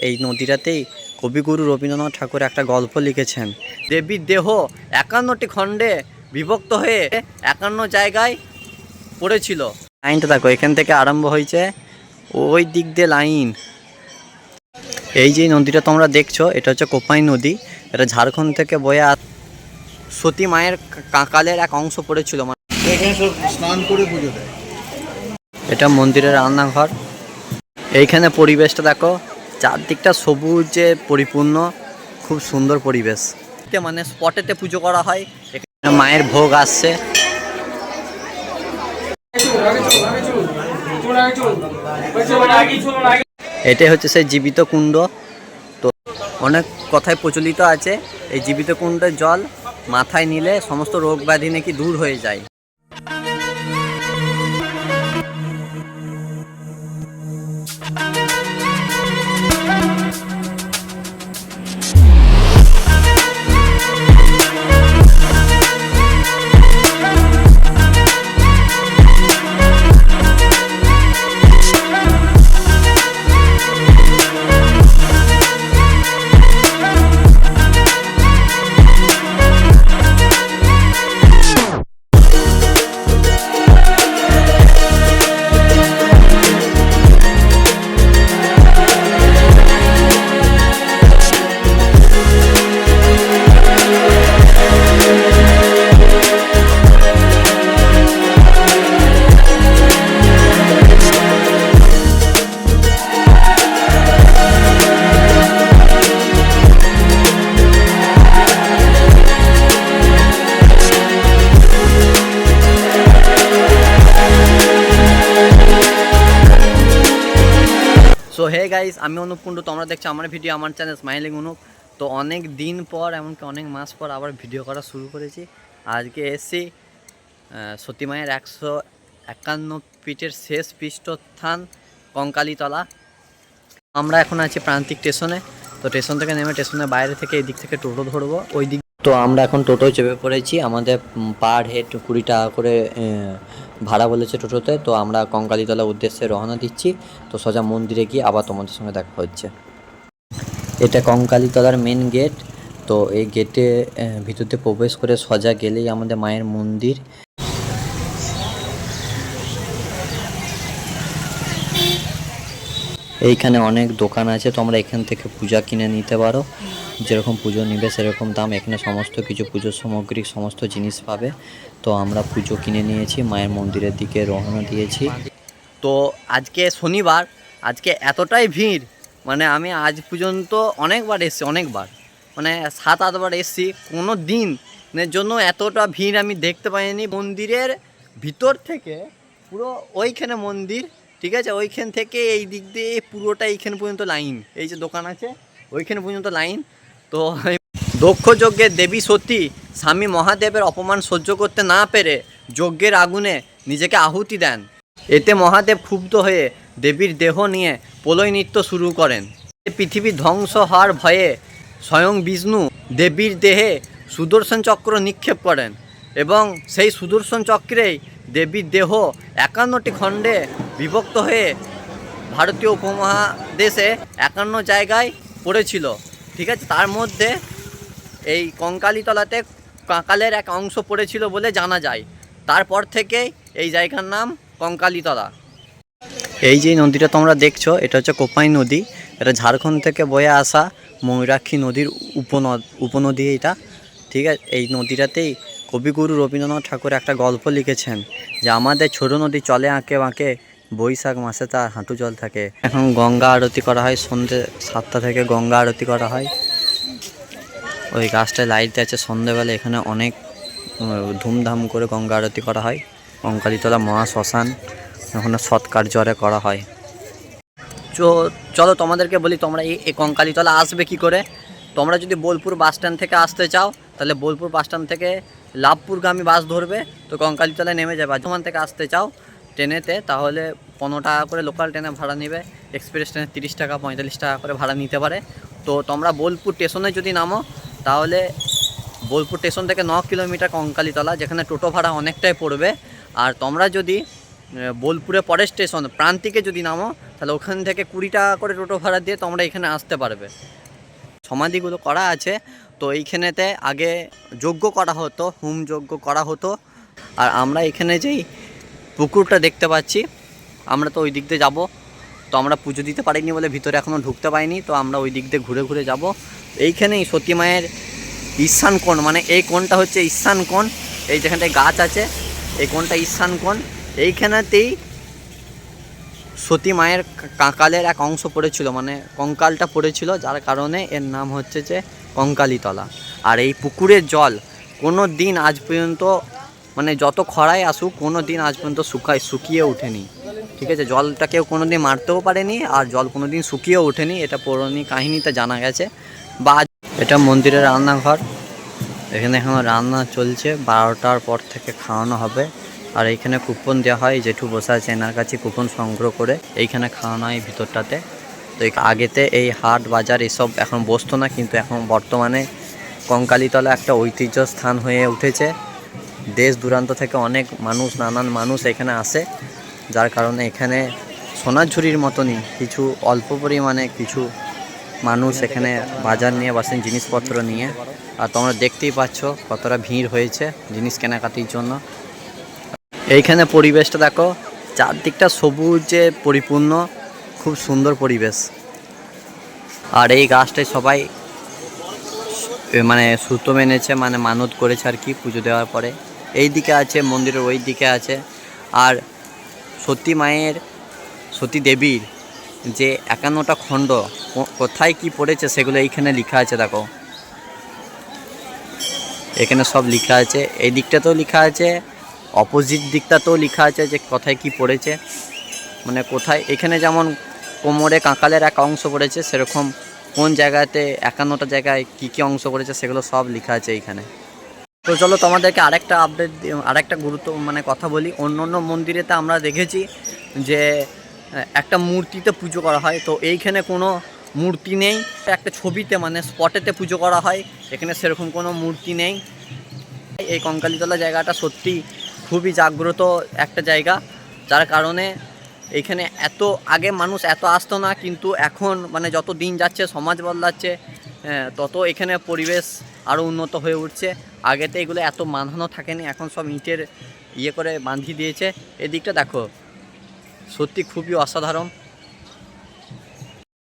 এই নদীটাতেই কবিগুরু রবীন্দ্রনাথ ঠাকুর একটা গল্প লিখেছেন। দেবীর দেহ 51টি খণ্ডে বিভক্ত হয়ে 51 জায়গায় পড়েছিল। লাইনটা দেখো, এখান থেকে আরম্ভ হয়েছে, ওই দিক দিয়ে লাইন। এই যে নদীটা তোমরা দেখছো, এটা হচ্ছে কোপাই নদী। এটা ঝাড়খণ্ড থেকে বয়ে সতী মায়ের কাকালের এক অংশ পড়েছিল। স্নান করে পুজো দেয়। এটা মন্দিরের রান্নাঘর। এইখানে পরিবেশটা দেখো, চারদিকটা সবুজে পরিপূর্ণ, খুব সুন্দর পরিবেশ। মানে স্পটেতে পুজো করা হয়। এখানে মায়ের ভোগ আসছে। এটাই হচ্ছে সেই জীবিত কুণ্ড। তো অনেক কথায় প্রচলিত আছে, এই জীবিত কুণ্ডের জল মাথায় নিলে সমস্ত রোগ ব্যাধি নাকি দূর হয়ে যায়। সো হে গাইস, আমি অনুপ কুণ্ডু, তোমরা দেখছো আমার ভিডিও, আমার চ্যানেল স্মাইলিং অনুপ। তো অনেক দিন পর, এমনকি অনেক মাস পর আবার ভিডিও করা শুরু করেছি। আজকে এসছি সতী মায়ের 151 ফিটের শেষ পৃষ্ঠস্থান কঙ্কালীতলা। আমরা এখন আছি প্রান্তিক স্টেশনে। তো স্টেশন থেকে নেমে স্টেশনের বাইরে থেকে এই দিক থেকে টোটো ধরবো ওই দিক। তো আমরা এখন টোটোয় চেপে পড়েছি। আমাদের পার হেড 20 টাকা করে ভাড়া বলেছে টোটোতে। তো আমরা কঙ্কালীতলার উদ্দেশ্যে রওনা দিচ্ছি। তো সোজা মন্দিরে গিয়ে আবার তোমাদের সঙ্গে দেখা হচ্ছে। এটা কঙ্কালীতলার মেন গেট। তো এই গেটে ভিতরে প্রবেশ করে সোজা গেলেই আমাদের মায়ের মন্দির। এইখানে অনেক দোকান আছে, তোমরা এখান থেকে পূজা কিনে নিতে পারো। যেরকম পুজো নিবে সেরকম দাম। এখানে সমস্ত কিছু পুজোর সামগ্রী, সমস্ত জিনিস পাবে। তো আমরা পুজো কিনে নিয়েছি, মায়ের মন্দিরের দিকে রওনা দিয়েছি। তো আজকে শনিবার, আজকে এতটাই ভিড়, মানে আমি আজ পর্যন্ত অনেকবার এসেছি, অনেকবার মানে 7-8 বার এসেছি, কোনো দিনের জন্য এতটা ভিড় আমি দেখতে পাইনি। মন্দিরের ভিতর থেকে পুরো ওইখানে মন্দির, ঠিক আছে, ওইখান থেকে এই দিক দিয়ে পুরোটা এইখানে পর্যন্ত লাইন। এই যে দোকান আছে ওইখানে পর্যন্ত লাইন। তো দক্ষ যজ্ঞের দেবী সতী স্বামী মহাদেবের অপমান সহ্য করতে না পেরে যজ্ঞের আগুনে নিজেকে আহুতি দেন। এতে মহাদেব ক্ষুব্ধ হয়ে দেবীর দেহ নিয়ে প্রলয় নৃত্য শুরু করেন। পৃথিবী ধ্বংস হওয়ার ভয়ে স্বয়ং বিষ্ণু দেবীর দেহে সুদর্শন চক্র নিক্ষেপ করেন এবং সেই সুদর্শন চক্রেই দেবীর দেহ 51টি খণ্ডে বিভক্ত হয়ে ভারতীয় উপমহাদেশে 51 জায়গায় পড়েছিল, ঠিক আছে। তার মধ্যে এই কঙ্কালীতলাতে কাকালের এক অংশ পড়েছিল বলে জানা যায়। তারপর থেকেই এই জায়গার নাম কঙ্কালীতলা। এই যে নদীটা তোমরা দেখছো, এটা হচ্ছে কোপাই নদী। এটা ঝাড়খণ্ড থেকে বয়ে আসা ময়ূরাক্ষী নদীর উপনদী এটা, ঠিক আছে। এই নদীটাতেই কবিগুরু রবীন্দ্রনাথ ঠাকুর একটা গল্প লিখেছেন যে আমাদের ছোট নদী চলে আঁকে বাঁকে, বৈশাখ মাসে তার হাঁটু জল থাকে। এখন গঙ্গা আরতি করা হয়, সন্ধ্যে 7টা থেকে গঙ্গা আরতি করা হয়। ওই গাছটায় লাইট আছে, সন্ধ্যেবেলা এখানে অনেক ধুমধাম করে গঙ্গা আরতি করা হয়। কঙ্কালীতলা মহা শ্মশান, ওখানে সৎকার্যরে করা হয়। চলো তোমাদেরকে বলি, তোমরা এই কঙ্কালীতলা আসবে কি করে। তোমরা যদি বোলপুর বাস স্ট্যান্ড থেকে আসতে চাও, তাহলে বোলপুর বাস স্ট্যান্ড থেকে লাভপুরগামী বাস ধরবে, তো কঙ্কালীতলায় নেমে যাবে। ওখান থেকে আসতে চাও ট্রেনেতে, তাহলে 15 টাকা করে লোকাল ট্রেনে ভাড়া নেবে। এক্সপ্রেস ট্রেনে 30 টাকা 45 টাকা করে ভাড়া নিতে পারে। তো তোমরা বোলপুর স্টেশনে যদি নামো, তাহলে বোলপুর স্টেশন থেকে 9 কিলোমিটার কঙ্কালীতলা, যেখানে টোটো ভাড়া অনেকটাই পড়বে। আর তোমরা যদি বোলপুরে পরের স্টেশন প্রান্তিকে যদি নামো, তাহলে ওখান থেকে 20 টাকা করে টোটো ভাড়া দিয়ে তোমরা এখানে আসতে পারবে। সমাধিগুলো করা আছে, তো এইখানেতে আগে যজ্ঞ করা হতো, হোম যজ্ঞ করা হতো। আর আমরা এখানে যেই পুকুরটা দেখতে পাচ্ছি, আমরা তো ওই দিক দিয়ে যাবো। তো আমরা পুজো দিতে পারিনি বলে ভিতরে এখনও ঢুকতে পারিনি, তো আমরা ওই দিক দিয়ে ঘুরে ঘুরে যাব। এইখানেই সতী মায়ের ঈশান কোণ, মানে এই কোণটা হচ্ছে ঈশান কোণ। এই যেখানটায় গাছ আছে এই কোণটা ঈশান কোণ। এইখানেতেই সতী মায়ের কাঁকালের এক অংশ পড়েছিল, মানে কঙ্কালটা পড়েছিল, যার কারণে এর নাম হচ্ছে যে কঙ্কালীতলা। আর এই পুকুরের জল কোনো দিন আজ পর্যন্ত, মানে যত খরায় আসুক, কোনো দিন আজ পর্যন্ত শুকিয়ে ওঠেনি। ঠিক আছে, জলটা কেউ কোনো দিন মারতেও পারেনি, আর জল কোনো দিন শুকিয়েও ওঠেনি, এটা পৌরাণিক কাহিনীতে জানা গেছে। বা এটা মন্দিরের রান্নাঘর, এখানে এখন রান্না চলছে, 12টার পর থেকে খাওয়ানো হবে। আর এইখানে কুপন দেওয়া হয়, জেঠু বসে আছে এনার কাছে কুপন সংগ্রহ করে এইখানে খাওয়ানো হয় ভিতরটাতে। তো আগেতে এই হাট বাজার এসব এখন বসতো না, কিন্তু এখন বর্তমানে কঙ্কালীতলা একটা ঐতিহ্য স্থান হয়ে উঠেছে। দেশ দূরান্ত থেকে অনেক মানুষ, নানান মানুষ এখানে আসে, যার কারণে এখানে সোনাঝুরির মতনই কিছু অল্প পরিমাণে কিছু মানুষ এখানে বাজার নিয়ে বসেন, জিনিসপত্র নিয়ে। আর তোমরা দেখতেই পাচ্ছ কতটা ভিড় হয়েছে জিনিস কেনাকাটির জন্য। এইখানে পরিবেশটা দেখো, চারদিকটা সবুজে পরিপূর্ণ, খুব সুন্দর পরিবেশ। আর এই গাছটায় সবাই মানে সুতো মেনেছে, মানে মানত করেছে আর কি পুজো দেওয়ার পরে। এই দিকে আছে মন্দিরের, ওই দিকে আছে। আর সতী মায়ের, সতী দেবীর যে 51টা খণ্ড কোথায় কি পড়েছে সেগুলো এইখানে লেখা আছে। দেখো এখানে সব লেখা আছে, এই দিকটাতেও লেখা আছে, অপোজিট দিকটাতেও লেখা আছে যে কোথায় কি পড়েছে, মানে কোথায়। এখানে যেমন কোমরে কাঁকালের এক অংশ পড়েছে, সেরকম কোন জায়গাতে 51টা জায়গায় কী কী অংশ পড়েছে সেগুলো সব লেখা আছে এইখানে। তো চলো তোমাদেরকে আরেকটা আপডেট, আরেকটা গুরুত্ব মানে কথা বলি। অন্য অন্য মন্দিরেতে আমরা দেখেছি যে একটা মূর্তিতে পুজো করা হয়, তো এইখানে কোনো মূর্তি নেই, একটা ছবিতে মানে স্পটেতে পুজো করা হয়। এখানে সেরকম কোনো মূর্তি নেই। এই কঙ্কালীতলা জায়গাটা সত্যি খুবই জাগ্রত একটা জায়গা, যার কারণে এইখানে এত আগে মানুষ এত আসতো না, কিন্তু এখন মানে যত দিন যাচ্ছে, সমাজ বদলাচ্ছে, তত এখানে পরিবেশ আরও উন্নত হয়ে উঠছে। আগেতে এগুলো এত বাঁধানো থাকেনি, এখন সব ইটের ইয়ে করে বাঁধিয়ে দিয়েছে। এদিকটা দেখো, সত্যি খুবই অসাধারণ।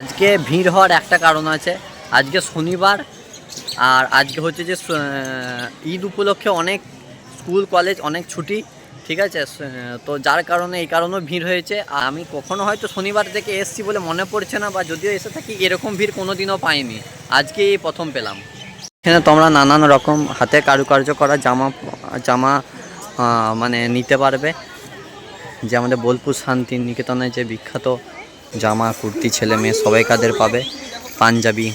আজকে ভিড় হওয়ার একটা কারণ আছে, আজকে শনিবার, আর আজকে হচ্ছে যে ঈদ উপলক্ষে অনেক স্কুল কলেজ অনেক ছুটি। ঠিক আছে, তো যার কারণে এই কারণেও ভিড় হয়েছে। আর আমি কখনো হয়তো শনিবার থেকে এসছি বলে মনে পড়ছে না, বা যদিও এসে থাকি এরকম ভিড় কোনো দিনও পাইনি, আজকেই প্রথম পেলাম। এখানে তোমরা নানান রকম হাতে কারুকার্য করা জামা মানে নিতে পারবে, যে আমাদের বোলপুর শান্তিনিকেতনে যে বিখ্যাত জামা, কুর্তি, ছেলে মেয়ে সবাই কাদের পাবে, পাঞ্জাবি।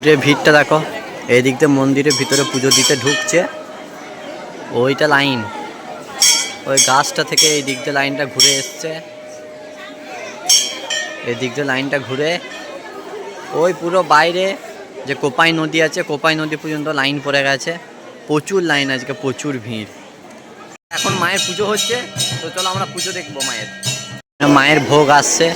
যে ভিড়টা দেখো, এই দিক দিয়ে মন্দিরের ভিতরে পুজো দিতে ঢুকছে, ওইটা লাইন, ওই গাছটা থেকে এই দিক দিয়ে লাইনটা ঘুরে এসছে, এই দিক দিয়ে লাইনটা ঘুরে ওই পুরো বাইরে যে কোপাই নদী আছে, কোপাই নদী পর্যন্ত লাইন পড়ে গেছে। প্রচুর লাইন, আজকে প্রচুর ভিড়। এখন মায়ের পুজো হচ্ছে, তো চলো আমরা পুজো দেখবো মায়ের। মায়ের ভোগ আসছে।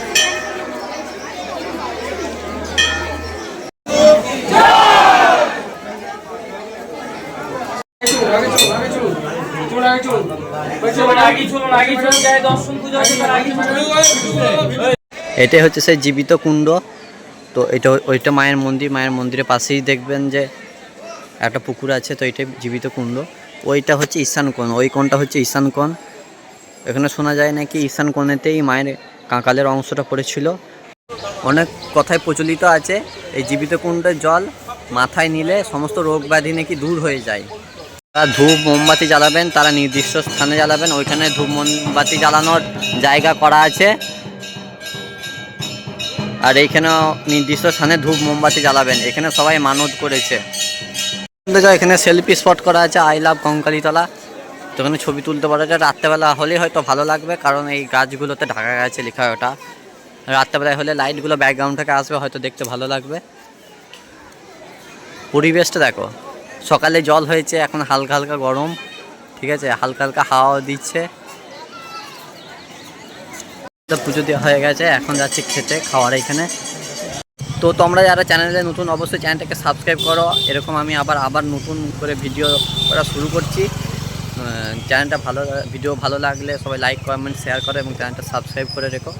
এটাই হচ্ছে সেই জীবিত কুণ্ড। তো ওইটা মায়ের মন্দির, মায়ের মন্দিরের পাশেই দেখবেন যে একটা পুকুর আছে, তো এইটাই জীবিত কুণ্ড। ওইটা হচ্ছে ঈশান কোণ, ওই কোণটা হচ্ছে ঈশান কোণ। এখানে শোনা যায় নাকি ঈশান কোণেতেই মায়ের কাঁকালের অংশটা পড়েছিল। অনেক কথায় প্রচলিত আছে, এই জীবিত কুণ্ডের জল মাথায় নিলে সমস্ত রোগ ব্যাধি নাকি দূর হয়ে যায়। তারা ধূপ মোমবাতি জ্বালাবেন, তারা নির্দিষ্ট স্থানে জ্বালাবেন, ওইখানে ধূপ মোমবাতি জ্বালানোর জায়গা করা আছে। আর এইখানেও নির্দিষ্ট স্থানে ধূপ মোমবাতি জ্বালাবেন, এখানে সবাই মানত করেছে। এখানে সেলফি স্পট করা আছে, আই লাভ কঙ্কালীতলা। তো এখানে ছবি তুলতে পারা যায়, রাত্রেবেলা হলেই হয়তো ভালো লাগবে, কারণ এই গাছগুলোতে ঢাকা গেছে লেখা ওটা। রাত্রেবেলায় হলে লাইটগুলো ব্যাকগ্রাউন্ড থেকে আসবে, হয়তো দেখতে ভালো লাগবে। পরিবেশটা দেখো, সকালে জল হয়েছে, এখন হালকা হালকা গরম, ঠিক আছে, হালকা হালকা হাওয়া দিচ্ছে। তো পুজো দেওয়া হয়ে গেছে, এখন যাচ্ছি খেতে খাওয়ার এখানে। তো তোমরা যারা চ্যানেলে নতুন অবশ্যই চ্যানেলটাকে সাবস্ক্রাইব করো, এরকম আমি আবার নতুন করে ভিডিও করা শুরু করছি। চ্যানেলটা ভিডিও ভালো লাগলে সবাই লাইক কমেন্ট শেয়ার করো এবং চ্যানেলটা সাবস্ক্রাইব করে রেখো।